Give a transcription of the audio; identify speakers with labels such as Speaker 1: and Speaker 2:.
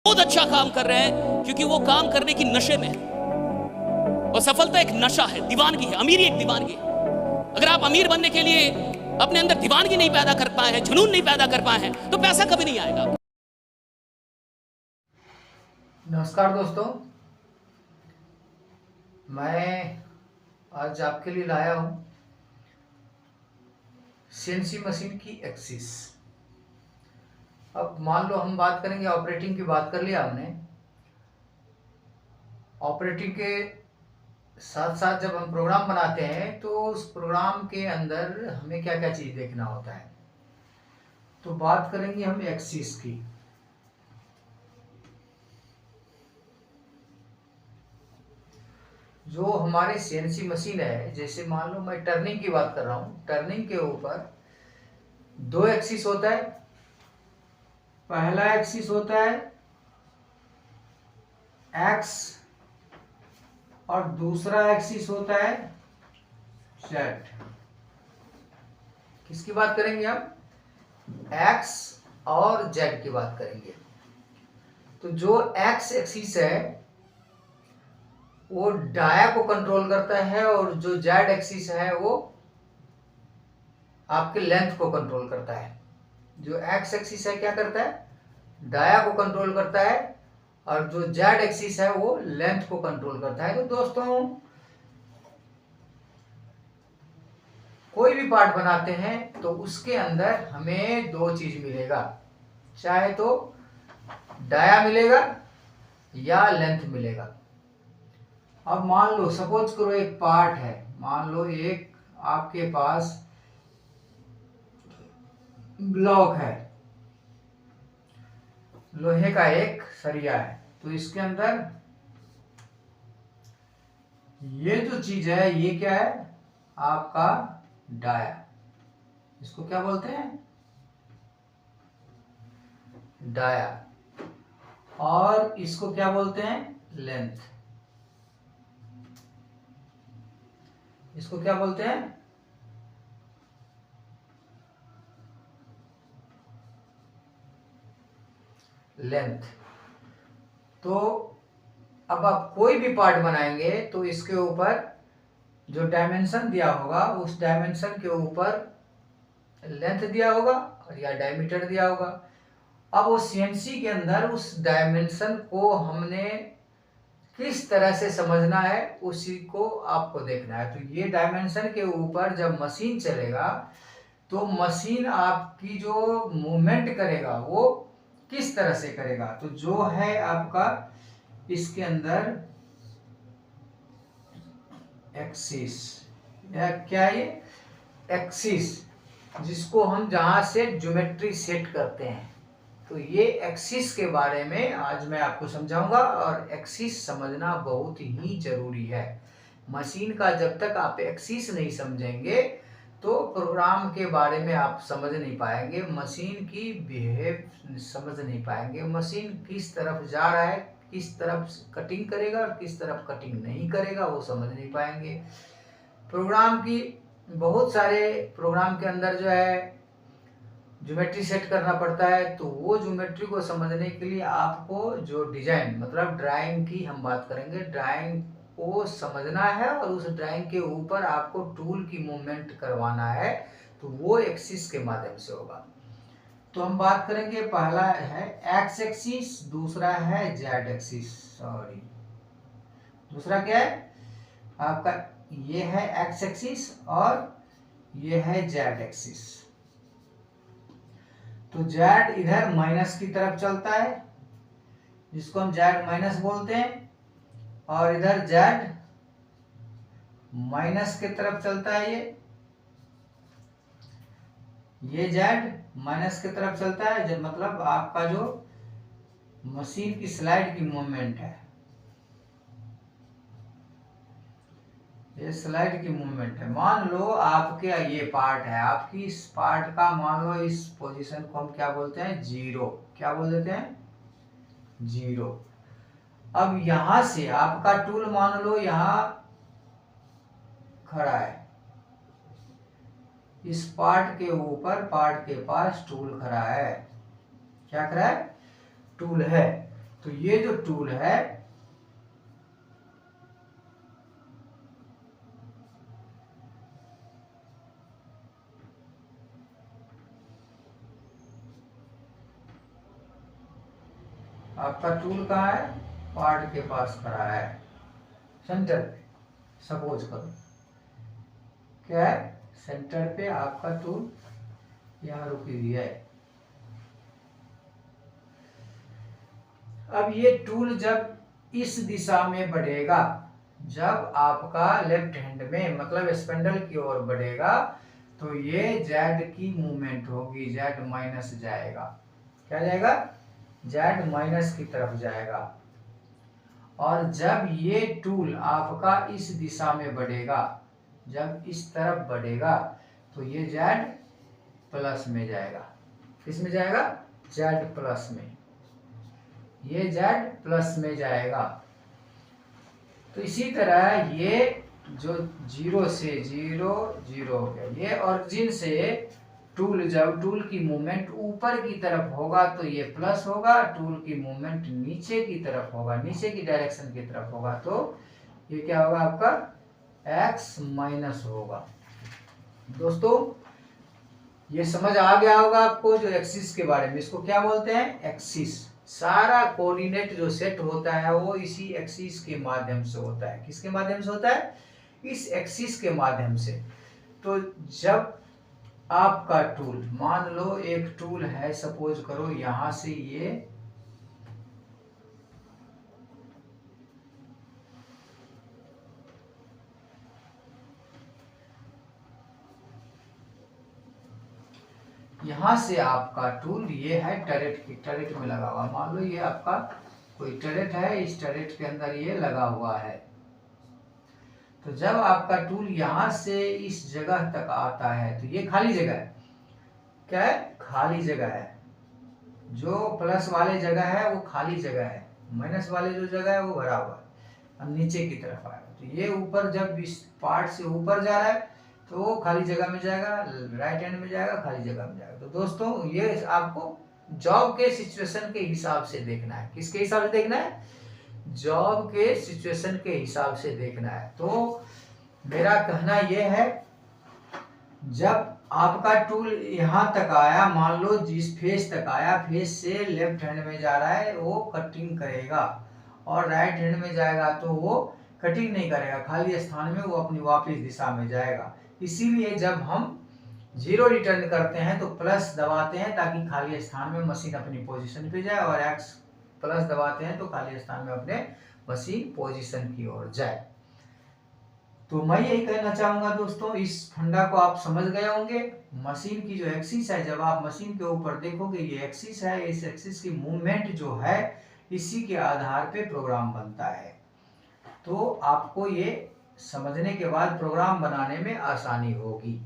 Speaker 1: बहुत अच्छा काम कर रहे हैं क्योंकि वो काम करने की नशे में है। और सफलता एक नशा है, दीवानगी है। अमीरी एक दीवानगी है। अगर आप अमीर बनने के लिए अपने अंदर दीवानगी नहीं पैदा कर पाए हैं, जुनून नहीं पैदा कर पाए हैं, तो पैसा कभी नहीं आएगा।
Speaker 2: नमस्कार दोस्तों, मैं आज आपके लिए लाया हूँ सीएनसी मशीन की एक्सिस। अब मान लो हम बात करेंगे, ऑपरेटिंग की बात कर लिया हमने। ऑपरेटिंग के साथ साथ जब हम प्रोग्राम बनाते हैं तो उस प्रोग्राम के अंदर हमें क्या क्या चीज़ देखना होता है। तो बात करेंगे हम एक्सिस की। जो हमारे सीएनसी मशीन है, जैसे मान लो मैं टर्निंग की बात कर रहा हूँ, टर्निंग के ऊपर दो एक्सिस होता है। पहला एक्सिस होता है एक्स और दूसरा एक्सिस होता है जेड। किसकी बात करेंगे हम? एक्स और जेड की बात करेंगे। तो जो एक्स एक्सिस है वो डाया को कंट्रोल करता है और जो जेड एक्सिस है वो आपके लेंथ को कंट्रोल करता है। जो एक्स एक्सिस है क्या करता है? डाया को कंट्रोल करता है और जो जेड एक्सिस है वो लेंथ को कंट्रोल करता है। तो दोस्तों, कोई भी पार्ट बनाते हैं तो उसके अंदर हमें दो चीज मिलेगा, चाहे तो डाया मिलेगा या लेंथ मिलेगा। अब मान लो, सपोज करो एक पार्ट है, मान लो एक आपके पास ब्लॉक है, लोहे का एक सरिया है। तो इसके अंदर ये जो चीज है ये क्या है? आपका डाया। इसको क्या बोलते हैं? डाया। और इसको क्या बोलते हैं? लेंथ। इसको क्या बोलते हैं? लेंथ। तो अब आप कोई भी पार्ट बनाएंगे तो इसके ऊपर जो डायमेंशन दिया होगा उस डायमेंशन के ऊपर लेंथ दिया होगा और या डायमीटर दिया होगा। अब वो सीएनसी के अंदर उस डायमेंशन को हमने किस तरह से समझना है उसी को आपको देखना है। तो ये डायमेंशन के ऊपर जब मशीन चलेगा तो मशीन आपकी जो मूवमेंट करेगा वो किस तरह से करेगा। तो जो है आपका इसके अंदर एक्सिस, या क्या है ये? एक्सिस, जिसको हम जहां से ज्योमेट्री सेट करते हैं। तो ये एक्सिस के बारे में आज मैं आपको समझाऊंगा और एक्सिस समझना बहुत ही जरूरी है। मशीन का जब तक आप एक्सिस नहीं समझेंगे तो प्रोग्राम के बारे में आप समझ नहीं पाएंगे, मशीन की बिहेव समझ नहीं पाएंगे, मशीन किस तरफ जा रहा है, किस तरफ कटिंग करेगा और किस तरफ कटिंग नहीं करेगा वो समझ नहीं पाएंगे। प्रोग्राम की बहुत सारे प्रोग्राम के अंदर जो है ज्योमेट्री सेट करना पड़ता है। तो वो ज्योमेट्री को समझने के लिए आपको जो डिजाइन, मतलब ड्राइंग की हम बात करेंगे, ड्राइंग को समझना है और उस ड्राइंग के ऊपर आपको टूल की मूवमेंट करवाना है। तो वो एक्सिस के माध्यम से होगा। तो हम बात करेंगे, पहला है एक्स एक्सिस, दूसरा है जेड एक्सिस। सॉरी, दूसरा क्या है आपका? ये है एक्स एक्सिस और ये है जेड एक्सिस। तो जेड इधर माइनस की तरफ चलता है, जिसको हम जेड माइनस बोलते हैं, और इधर जेड माइनस की तरफ चलता है। ये जेड माइनस की तरफ चलता है, जब मतलब आपका जो मशीन की स्लाइड की मूवमेंट है, ये स्लाइड की मूवमेंट है। मान लो आपके ये पार्ट है, आपकी इस पार्ट का मान लो इस पोजीशन को हम क्या बोलते हैं? जीरो। क्या बोल देते हैं? जीरो। अब यहां से आपका टूल मान लो यहां खड़ा है, इस पार्ट के ऊपर, पार्ट के पास टूल खड़ा है। क्या खड़ा है? टूल है। तो ये जो टूल है आपका टूल कहाँ है, पार्ट के पास खड़ा है सेंटर पे, सपोज करो क्या है, सेंटर पे आपका टूल यहाँ रुकी हुई है। अब ये टूल जब इस दिशा में बढ़ेगा, जब आपका लेफ्ट हैंड में मतलब स्पेंडल की ओर बढ़ेगा, तो ये जेड की मूवमेंट होगी, जेड माइनस जाएगा, क्या जाएगा, जेड माइनस की तरफ जाएगा। और जब ये टूल आपका इस दिशा में बढ़ेगा, जब इस तरफ बढ़ेगा, तो ये जेड प्लस में जाएगा। किस में जाएगा, जेड प्लस में, ये जेड प्लस में जाएगा। तो इसी तरह ये जो 0 से 0 0 हो गया, ये ओरिजिन से टूल, जब टूल की मूवमेंट ऊपर की तरफ होगा तो ये प्लस होगा, टूल की मूवमेंट नीचे की तरफ होगा, नीचे की डायरेक्शन की तरफ होगा, तो ये क्या होगा आपका एक्स माइनस होगा। दोस्तों ये समझ आ गया होगा आपको जो एक्सिस के बारे में, इसको क्या बोलते हैं, एक्सिस। सारा कोऑर्डिनेट जो सेट होता है वो इसी एक्सिस के माध्यम से होता है। किसके माध्यम से होता है, इस एक्सिस के माध्यम से। तो जब आपका टूल, मान लो एक टूल है, सपोज करो यहां से ये यहां से आपका टूल, ये है टरेट की, टरेट में लगा हुआ, मान लो ये आपका कोई टरेट है, इस टरेट के अंदर ये लगा हुआ है। तो जब आपका टूल यहां से इस जगह तक आता है, तो ये खाली जगह है, क्या है, खाली जगह है। जो प्लस वाले जगह है वो खाली जगह है, माइनस वाले जो जगह है वो भरा हुआ है। अब नीचे की तरफ आएगा, तो ये ऊपर जब इस पार्ट से ऊपर जा रहा है तो वो खाली जगह में जाएगा, राइट हैंड में जाएगा, खाली जगह में जाएगा। तो दोस्तों ये आपको जॉब के सिचुएशन के हिसाब से देखना है। किसके हिसाब से देखना है, जॉब के सिचुएशन के हिसाब से देखना है। तो मेरा कहना यह है, जब आपका टूल यहाँ तक आया, मान लो जिस फेस तक आया, फेस से लेफ्ट हैंड में जा रहा है वो कटिंग करेगा, और राइट हैंड में जाएगा तो वो कटिंग नहीं करेगा, खाली स्थान में वो अपनी वापस दिशा में जाएगा। इसीलिए जब हम 0 रिटर्न करते हैं तो प्लस दबाते हैं ताकि खाली स्थान में मशीन अपनी पोजीशन पे जाए, और एक्स प्लस दबाते हैं तो खाली स्थान में अपने मशीन पोजीशन की ओर जाए। तो मैं यही कहना चाहूंगा दोस्तों, इस फंडा को आप समझ गए होंगे। मशीन की जो एक्सिस है, जब आप मशीन के ऊपर देखोगे ये एक्सिस है, इस एक्सिस की मूवमेंट जो है इसी के आधार पे प्रोग्राम बनता है। तो आपको ये समझने के बाद प्रोग्राम बनाने में आसानी होगी।